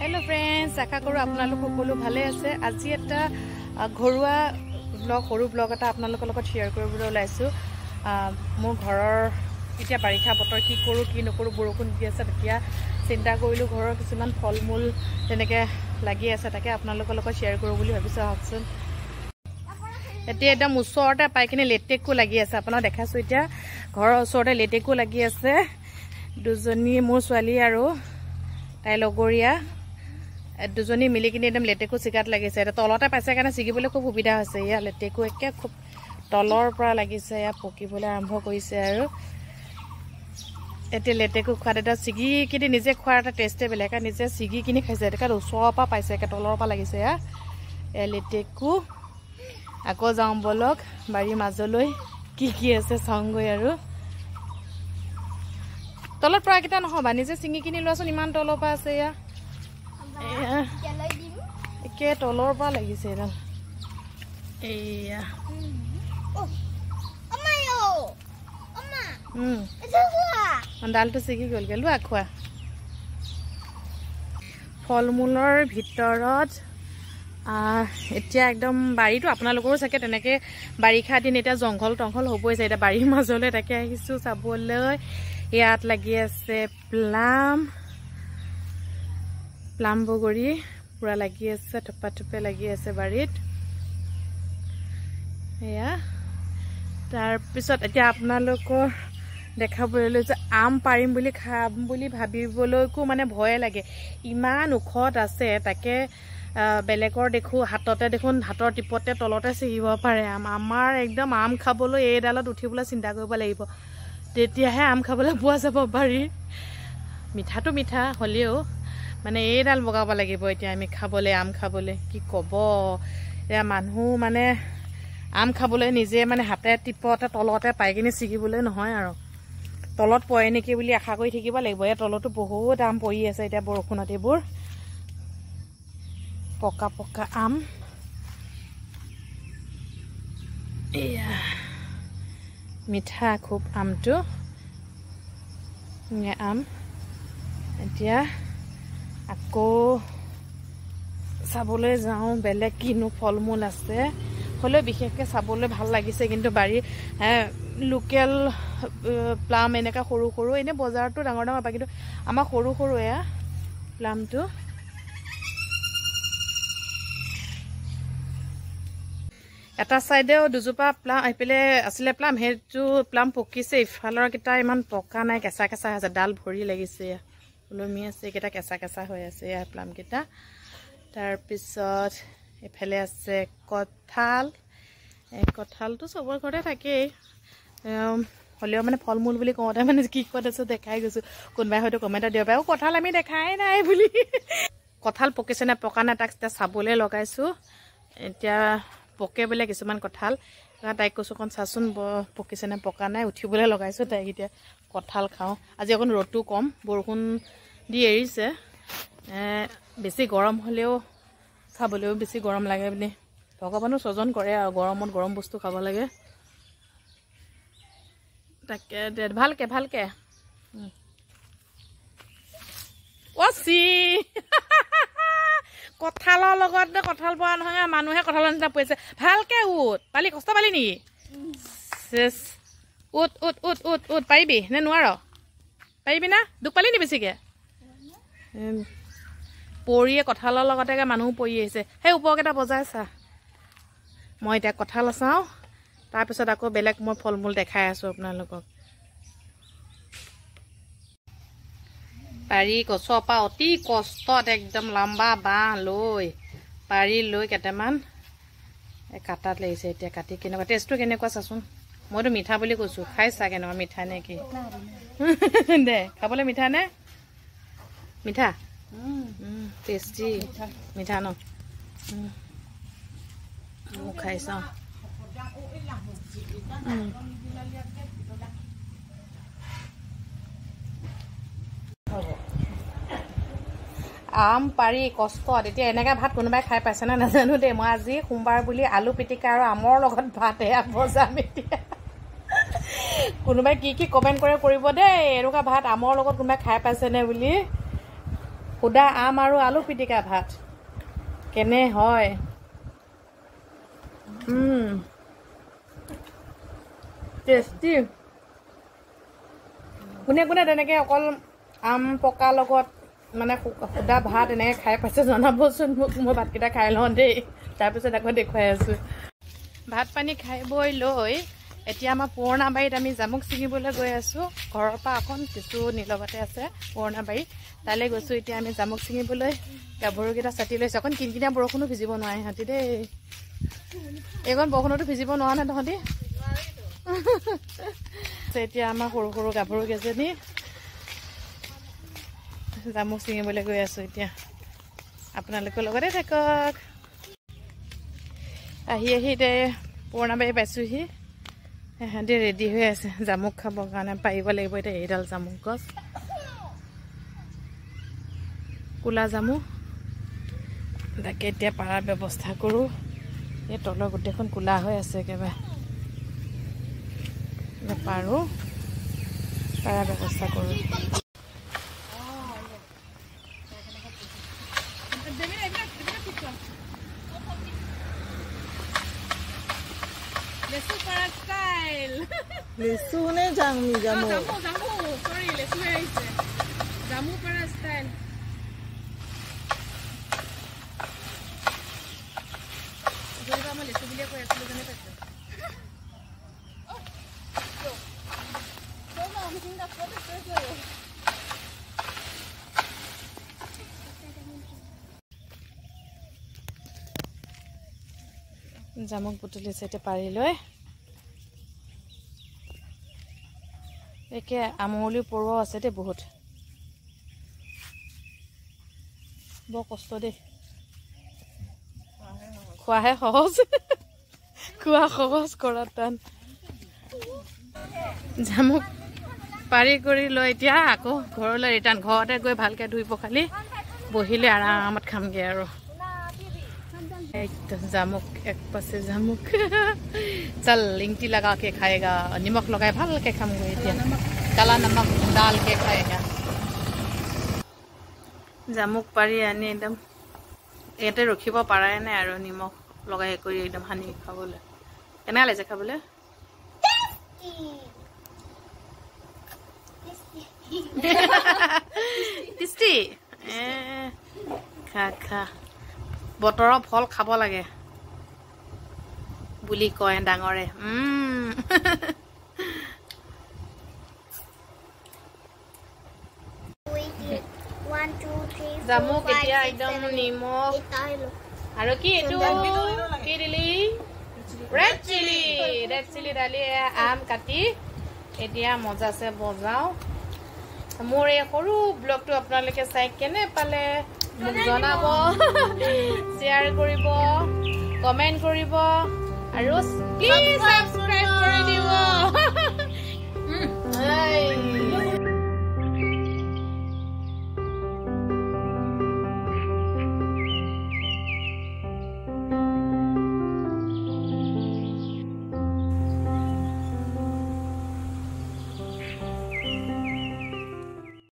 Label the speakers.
Speaker 1: Hello friends आशा करूँ आपनालोक सकलो भाले आछे। আজি এটা ঘৰুৱা ব্লগ সৰু ব্লগ এটা আপোনালোকৰ লগত শেয়াৰ কৰিবলৈ ওলাইছো। মোৰ ঘৰৰ এতিয়া বাৰিষা বতৰ কি কৰো কি নকৰো বৰষুণ দি আছে তেতিয়া চিন্তা কৰিলো ঘৰৰ কিছুমান ফলমূল তেনেকে লাগি আছে তাকে আপোনালোকৰ লগত শেয়াৰ কৰো বুলি ভাবিছো। আহকচোন এতিয়া একদম ওচৰতে পাই কিনে লেটেকু লাগি আছে আপোনাক দেখাছো। এতিয়া ঘৰৰ ওচৰতে লেটেকু লাগি আছে দুজনী মোৰ ছোৱালী আৰু তাই লগৰীয়া দুজনী মিলি কিনে একদম লেটেকু চিগাত লাগিছে। এটা তলতে পাইছে কাৰণে ছিগিবলৈ খুব সুবিধা হৈছে। ইয়া লেটেকু একে খুব তলৰ পৰা লাগিছে ইয়া পকিবলৈ আৰম্ভ কৰিছে আৰু এতিয়া লেটেকু খোৱাত এটা ছিগি কিনে নিজে খোৱাৰ এটা টেষ্টে বেলেগ আৰু নিজে ছিগি কিনি খাইছে। এটা ওচৰৰ পৰা পাইছে একে তলৰ পৰা লাগিছে ইয়া লেটেকু। আকৌ যাওঁ বলক বাৰীৰ মাজলৈ কি আছে চাওঁগৈ আৰু তলত পৰা কেইটা নহবা নিজে ছিঙি কিনি লোৱাচোন ইমান তলৰ পৰা আছে ইয়া একে তলৰ পৰা লাগিছে এডাল এয়া ডালটো ছিগি গ'লগে লোৱা খোৱা। ফল মূলৰ ভিতৰত এতিয়া একদম বাৰীটো আপোনালোকৰো চাগে তেনেকে বাৰিষা দিন এতিয়া জংঘল টংঘল হ'বই চাগে। এতিয়া বাৰীৰ মাজলৈ তাকে আহিছো চাবলৈ। ইয়াত লাগি আছে প্লাম বগৰী পুৰা লাগি আছে থপা থপে লাগি আছে বাৰীত এয়া। তাৰপিছত এতিয়া আপোনালোকৰ দেখাবলৈ লৈছে আম পাৰিম বুলি খাম বুলি ভাবিবলৈকো মানে ভয়ে লাগে ইমান ওখত আছে। তাকে বেলেগৰ দেখো হাততে দেখোন হাতৰ টিপতে তলতে ছিগিব পাৰে আম। আমাৰ একদম আম খাবলৈ এইডালত উঠিবলৈ চিন্তা কৰিব লাগিব তেতিয়াহে আম খাবলৈ পোৱা যাব বাৰীৰ। মিঠাটো মিঠা হ'লেও মানে এইডাল বগাব লাগিব এতিয়া আমি খাবলৈ আম খাবলৈ কি ক'ব। এতিয়া মানুহ মানে আম খাবলৈ নিজে মানে হাতে টিপতে তলতে পাই কিনি ছিগিবলৈ নহয় আৰু তলত পৰে নেকি বুলি আশা কৰি থাকিব লাগিব। এই তলতো বহুত আম পৰি আছে এতিয়া বৰষুণত এইবোৰ পকা পকা আম এয়া মিঠা খুব আমটো আম। এতিয়া আকৌ চাবলৈ যাওঁ বেলেগ কিনো ফল মূল আছে হ'লেও বিশেষকৈ চাবলৈ ভাল লাগিছে কিন্তু বাৰীৰ লোকেল প্লাম এনেকুৱা সৰু সৰু এনেই বজাৰতো ডাঙৰ ডাঙৰ পায় কিন্তু আমাৰ সৰু সৰু এয়া প্লামটো। এটা চাইডেও দুজোপা প্লাম এইফালে আছিলে প্লাম সেইটো প্লাম পকিছে ইফালৰ কেইটা ইমান পকা নাই কেঁচা কেঁচা আছে ডাল ভৰি লাগিছে ওলমি আছে এইকেইটা কেঁচা কেঁচা হৈ আছে ইয়াৰ প্লামকেইটা। তাৰপিছত এইফালে আছে কঁঠাল। কঁঠালটো চবৰ ঘৰতে থাকেই হ'লেও মানে ফল মূল বুলি কওঁতে মানে কি ক'ত আছে দেখাই গৈছোঁ। কোনোবাই হয়তো কমেণ্টত দিব পাৰে কঁঠাল আমি দেখাই নাই বুলি। কঁঠাল পকিছে নে পকা নাই তাক এতিয়া চাবলৈ লগাইছোঁ। এতিয়া পকে বোলে কিছুমান কঁঠাল তাইক কৈছোঁ অকণ চাচোন পকিছে নে পকা নাই উঠিবলৈ লগাইছোঁ তাইক এতিয়া কঁঠাল খাওঁ। আজি অকণ ৰ'দটো কম বৰষুণ দি এৰিছে বেছি গৰম হ'লেও খাবলৈও বেছি গৰম লাগে বুলি ভগৱানো স্বজন কৰে আৰু গৰমত গৰম বস্তু খাব লাগে তাকে ভালকে ভালকে অচি কঁঠালৰ লগত কঁঠাল পৰা নহয় মানুহে কঁঠালৰ নিচিনা পৰিছে ভালকে উঠ পালি কষ্ট পালি নেকি উঠ উঠ উঠ উঠ উঠ পাৰিবি নে নোৱাৰ পাৰিবি না দুখ পালি নি বেছিকে পৰিয়ে কঁঠালৰ লগতে মানুহো পৰি আহিছে। সেই ওপৰকেইটা বজাই চা। মই এতিয়া কঁঠাল চাওঁ তাৰপিছত আকৌ বেলেগ মই ফল মূল দেখাই আছোঁ আপোনালোকক। পাৰি গছৰ পৰা অতি কষ্টত একদম লম্বা বাঁহ লৈ পাৰি লৈ কেইটামান কাটাত লাগিছে। এতিয়া কাটি কেনেকুৱা টেষ্টটো কেনেকুৱা চাচোন। মইতো মিঠা বুলি কৈছোঁ খাই চা কেনেকুৱা মিঠা নে কি দে খাবলৈ মিঠা নে মিঠা টেষ্টি মিঠা ন খাই চাওঁ। আম পাৰি কষ্টত এতিয়া এনেকৈ ভাত কোনোবাই খাই পাইছে না নাজানো দেই। মই আজি সোমবাৰ বুলি আলু পিটিকা আৰু আমৰ লগত ভাত এয়া বজাম এতিয়া কোনোবাই কি কি কমেণ্ট কৰে কৰিব দেই এনেকুৱা ভাত আমৰ লগত কোনোবাই খাই পাইছেনে বুলি। সুদা আম আৰু আলু পিটিকা ভাত কেনে হয় টেষ্টি কোনে কোনে তেনেকৈ অকল আম পকা লগত মানে সুদা ভাত এনেকৈ খাই পাইছে জনাবচোন মোক মই ভাতকেইটা খাই লওঁ দেই তাৰপিছত আকৌ দেখুৱাই আছোঁ ভাত পানী খাই বৈ লৈ এতিয়া আমাৰ পুৰণা বাৰীত আমি জামুক ছিঙিবলৈ গৈ আছোঁ ঘৰৰ পৰা অকণ কিছু নিলগতে আছে পুৰণা বাৰী তালৈ গৈছোঁ এতিয়া আমি জামুক ছিঙিবলৈ গাভৰুকেইটা ছাতি লৈছোঁ অকণ কিনকিনীয়া বৰষুণো ভিজিব নোৱাৰে সিহঁতি দেই এইকণ বৰষুণতো ভিজিব নোৱাৰা নে তহঁতি এতিয়া আমাৰ সৰু সৰু গাভৰু কেইজনী জামুক ছিঙিবলৈ গৈ আছোঁ এতিয়া আপোনালোকৰ লগতে থাকক আহি এতিয়া পুৰণা বাৰী পাইছোঁহি সিহঁতি ৰেডি হৈ আছে জামুক খাবৰ কাৰণে পাৰিব লাগিব এতিয়া এইডাল জামুক গছ ক'লা জামুক তাকে এতিয়া পাৰাৰ ব্যৱস্থা কৰোঁ এই তলৰ গোটেইখন ক'লা হৈ আছে একেবাৰে পাৰোঁ পাৰাৰ ব্যৱস্থা কৰোঁ Lesu para style.
Speaker 2: Lesu ne jamu.
Speaker 1: Jamu. Sorry, lesu hai se. Jamu para style. Jadi kamu lesu beli aku ya sebelum ni tak? জামুক বুটলিছে এতিয়া পাৰি লৈ একে আমলি পৰুৱা আছে দেই বহুত বৰ কষ্ট দেই খোৱাহে সহজ খোৱা সহজ কৰা টান জামুক পাৰি কৰি লৈ এতিয়া আকৌ ঘৰলৈ ৰিটাৰ্ণ ঘৰতে গৈ ভালকৈ ধুই পখালি বহিলে আৰামত খামগৈ আৰু জামুক এক পাছে জামুক চল লিংটি लगा के खाएगा निमक लगाए ভালকে খামগৈ এতিয়া কালা নমক ডাল के खाएगा জামুক পাৰি আনি একদম ইয়াতে ৰখিব পাৰাই নাই আৰু নিমখ লগাই কৰি একদম হানি খাবলৈ কেনেকুৱা লাগিছে খাবলৈ টেষ্টি খা খা বতৰৰ ফল খাব লাগে বুলি কয় ডাঙৰে জামুক এতিয়া একদম নিমখ আৰু কি এইটো কি দিলি ৰেড চিলি ডালি আম কাটি এতিয়া মজাছে বজাও মোৰ এই সৰু ব্লগটো আপোনালোকে চাই কেনে পালে মোক জনাব শ্বেয়াৰ কৰিব কমেণ্ট কৰিব আৰু প্লিজ সাবস্ক্ৰাইব কৰি দিব